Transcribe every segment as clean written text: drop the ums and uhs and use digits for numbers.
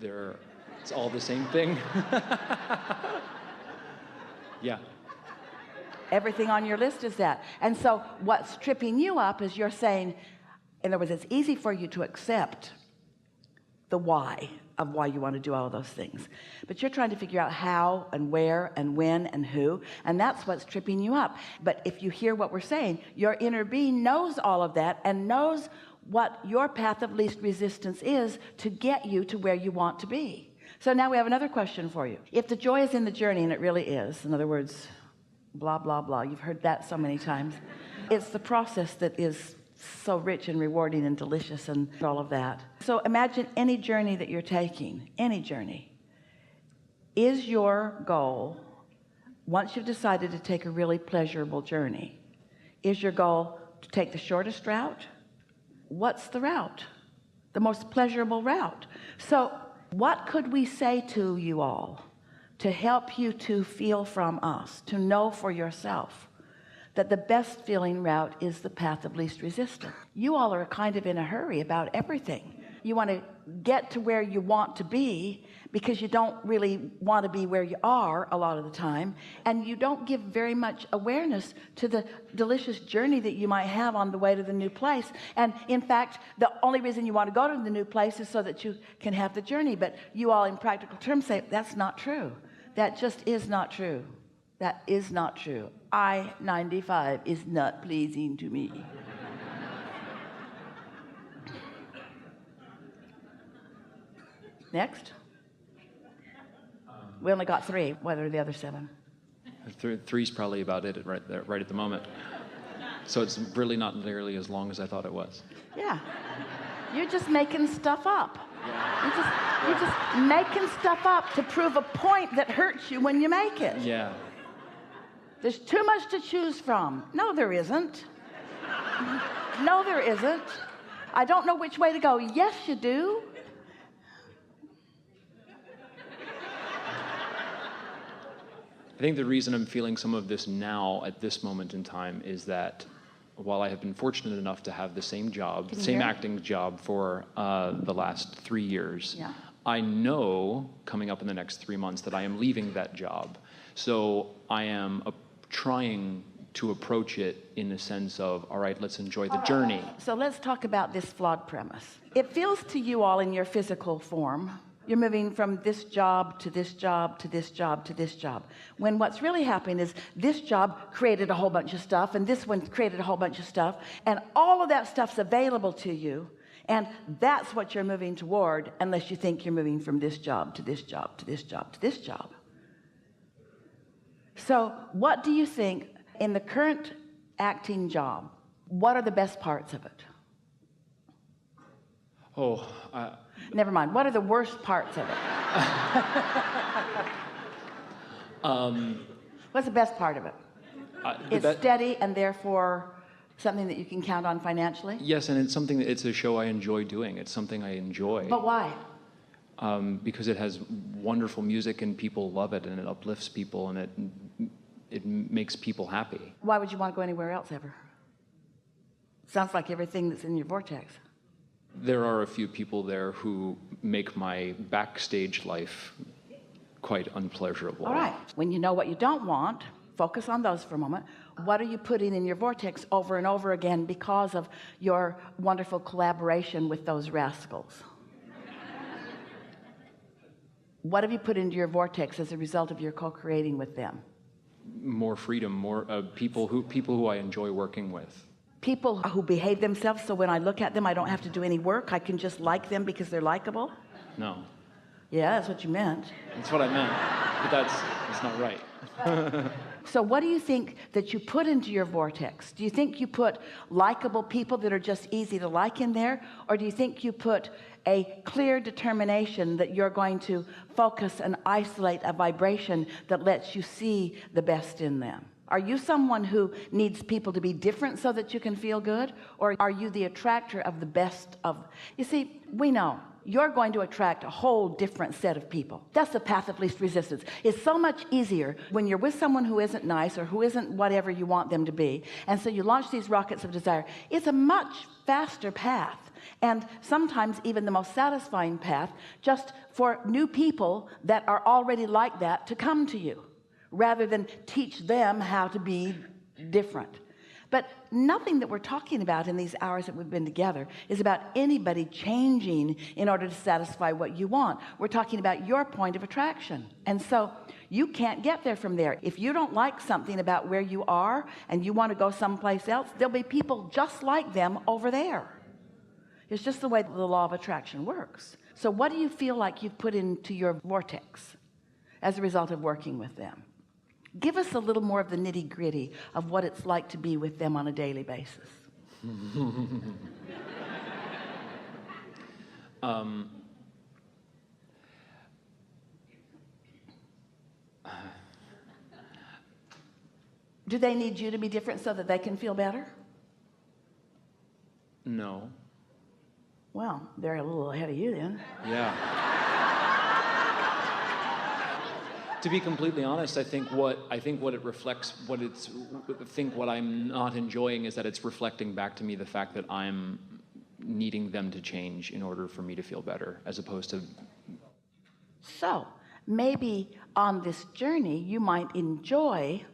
It's all the same thing. Yeah. Everything on your list is that. And so what's tripping you up is you're saying, in other words, it's easy for you to accept the why of why you want to do all of those things, but you're trying to figure out how and where and when and who, and that's what's tripping you up. But if you hear what we're saying, your inner being knows all of that and knows what your path of least resistance is to get you to where you want to be. So now we have another question for you. If the joy is in the journey, and it really is, in other words, blah blah blah, you've heard that so many times, it's the process that is so rich and rewarding and delicious and all of that. So imagine any journey that you're taking, any journey. Is your goal, once you've decided to take a really pleasurable journey, is your goal to take the shortest route? What's the route? The most pleasurable route. So what could we say to you all to help you to feel from us, to know for yourself that the best feeling route is the path of least resistance? You all are kind of in a hurry about everything. You want to get to where you want to be because you don't really want to be where you are a lot of the time, and you don't give very much awareness to the delicious journey that you might have on the way to the new place. And in fact, the only reason you want to go to the new place is so that you can have the journey. But you all in practical terms say that's not true. That just is not true. That is not true. I-95 is not pleasing to me. Next. We only got 3. What are the other 7? Three's probably about it right there, right at the moment. So it's really not nearly as long as I thought it was. Yeah. You're just making stuff up. You're just making stuff up to prove a point that hurts you when you make it. Yeah. There's too much to choose from. No, there isn't. No, there isn't. I don't know which way to go. Yes, you do. I think the reason I'm feeling some of this now at this moment in time is that while I have been fortunate enough to have the same job, same acting job for the last 3 years, yeah. I know coming up in the next 3 months that I am leaving that job. So I am trying to approach it in the sense of, all right, let's enjoy the journey. So let's talk about this flawed premise. It feels to you all in your physical form, you're moving from this job to this job to this job to this job, when what's really happening is this job created a whole bunch of stuff and this one created a whole bunch of stuff, and all of that stuff's available to you, and that's what you're moving toward, unless you think you're moving from this job to this job to this job to this job. So what do you think in the current acting job, what are the best parts of it? Never mind. What are the worst parts of it? What's the best part of it? It's steady and therefore something that you can count on financially? Yes, and it's a show I enjoy doing. It's something I enjoy. But why? Because it has wonderful music and people love it and it uplifts people and it makes people happy. Why would you want to go anywhere else ever? Sounds like everything that's in your vortex. There are a few people there who make my backstage life quite unpleasurable. All right. When you know what you don't want, focus on those for a moment. What are you putting in your vortex over and over again because of your wonderful collaboration with those rascals? What have you put into your vortex as a result of your co-creating with them? More freedom, more people who I enjoy working with. People who behave themselves so when I look at them I don't have to do any work, I can just like them because they're likable? No. Yeah, that's what you meant. That's what I meant, but that's not right. So what do you think that you put into your vortex? Do you think you put likable people that are just easy to like in there, or do you think you put a clear determination that you're going to focus and isolate a vibration that lets you see the best in them? Are you someone who needs people to be different so that you can feel good? Or are you the attractor of the best of... You see, we know you're going to attract a whole different set of people. That's the path of least resistance. It's so much easier when you're with someone who isn't nice or who isn't whatever you want them to be. And so you launch these rockets of desire. It's a much faster path. And sometimes even the most satisfying path, just for new people that are already like that to come to you, rather than teach them how to be different. But nothing that we're talking about in these hours that we've been together is about anybody changing in order to satisfy what you want. We're talking about your point of attraction. And so you can't get there from there. If you don't like something about where you are and you want to go someplace else, there'll be people just like them over there. It's just the way the law of attraction works. So what do you feel like you've put into your vortex as a result of working with them? Give us a little more of the nitty-gritty of what it's like to be with them on a daily basis. Do they need you to be different so that they can feel better? No. Well, they're a little ahead of you then. Yeah. To be completely honest, I think what it reflects, what I'm not enjoying is that it's reflecting back to me the fact that I'm needing them to change in order for me to feel better, as opposed to. So maybe on this journey, you might enjoy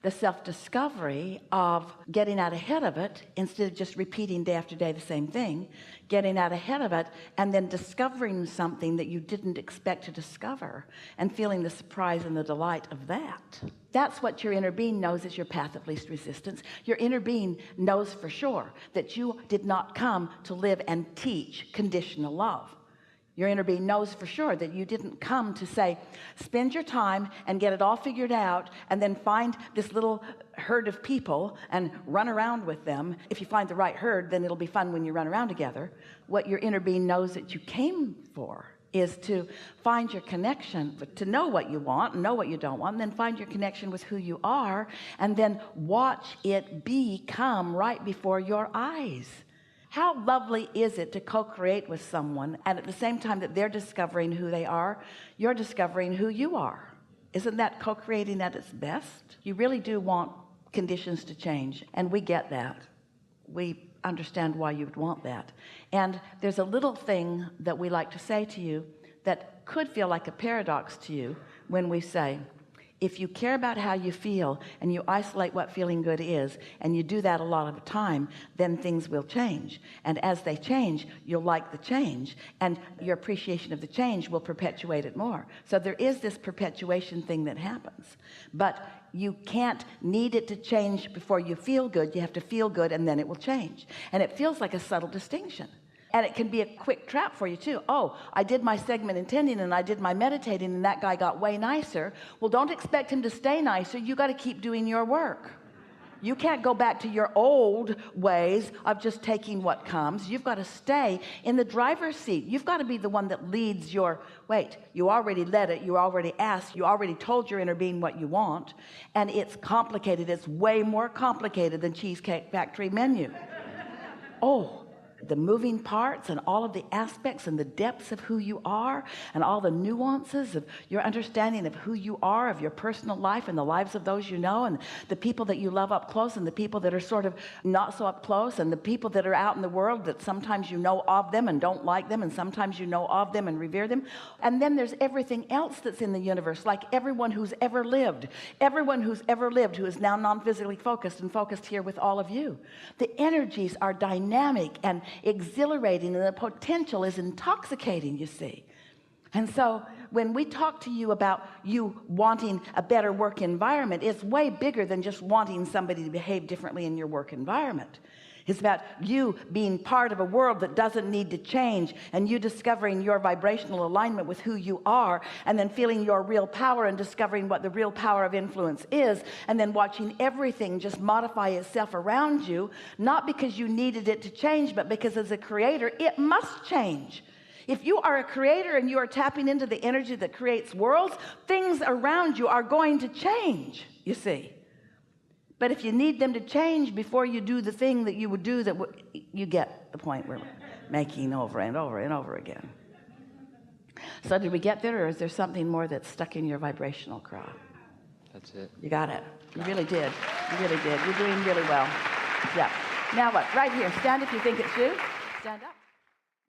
the self-discovery of getting out ahead of it instead of just repeating day after day the same thing, getting out ahead of it and then discovering something that you didn't expect to discover and feeling the surprise and the delight of that. That's what your inner being knows is your path of least resistance. Your inner being knows for sure that you did not come to live and teach conditional love. Your inner being knows for sure that you didn't come to say, spend your time and get it all figured out and then find this little herd of people and run around with them. If you find the right herd, then it'll be fun when you run around together. What your inner being knows that you came for is to find your connection, to know what you want and know what you don't want, and then find your connection with who you are, and then watch it become right before your eyes. How lovely is it to co-create with someone, and at the same time that they're discovering who they are, you're discovering who you are? Isn't that co-creating at its best? You really do want conditions to change, and we get that. We understand why you would want that. And there's a little thing that we like to say to you that could feel like a paradox to you when we say, if you care about how you feel and you isolate what feeling good is, and you do that a lot of the time, then things will change. And as they change, you'll like the change, and your appreciation of the change will perpetuate it more. So there is this perpetuation thing that happens. But you can't need it to change before you feel good. You have to feel good, and then it will change. And it feels like a subtle distinction. And it can be a quick trap for you too. Oh, I did my segment intending and I did my meditating and that guy got way nicer. Well, don't expect him to stay nicer. You got to keep doing your work. You can't go back to your old ways of just taking what comes. You've got to stay in the driver's seat. You've got to be the one that leads your, wait, you already led it. You already asked. You already told your inner being what you want. And it's complicated. It's way more complicated than Cheesecake Factory menu. Oh. The moving parts and all of the aspects and the depths of who you are and all the nuances of your understanding of who you are, of your personal life and the lives of those you know, and the people that you love up close and the people that are sort of not so up close, and the people that are out in the world that sometimes you know of them and don't like them, and sometimes you know of them and revere them. And then there's everything else that's in the universe, like everyone who's ever lived who is now non-physically focused and focused here with all of you. The energies are dynamic and exhilarating, and the potential is intoxicating, you see. And so when we talk to you about you wanting a better work environment, it's way bigger than just wanting somebody to behave differently in your work environment. It's about you being part of a world that doesn't need to change, and you discovering your vibrational alignment with who you are, and then feeling your real power and discovering what the real power of influence is, and then watching everything just modify itself around you, not because you needed it to change, but because as a creator, it must change. If you are a creator and you are tapping into the energy that creates worlds, things around you are going to change, you see. But if you need them to change before you do the thing that you would do, you get the point we're making over and over and over again. So did we get there, or is there something more that's stuck in your vibrational craw? That's it. You got it. You really did. You really did. You're doing really well. Yeah. Now what? Right here. Stand if you think it's you. Stand up.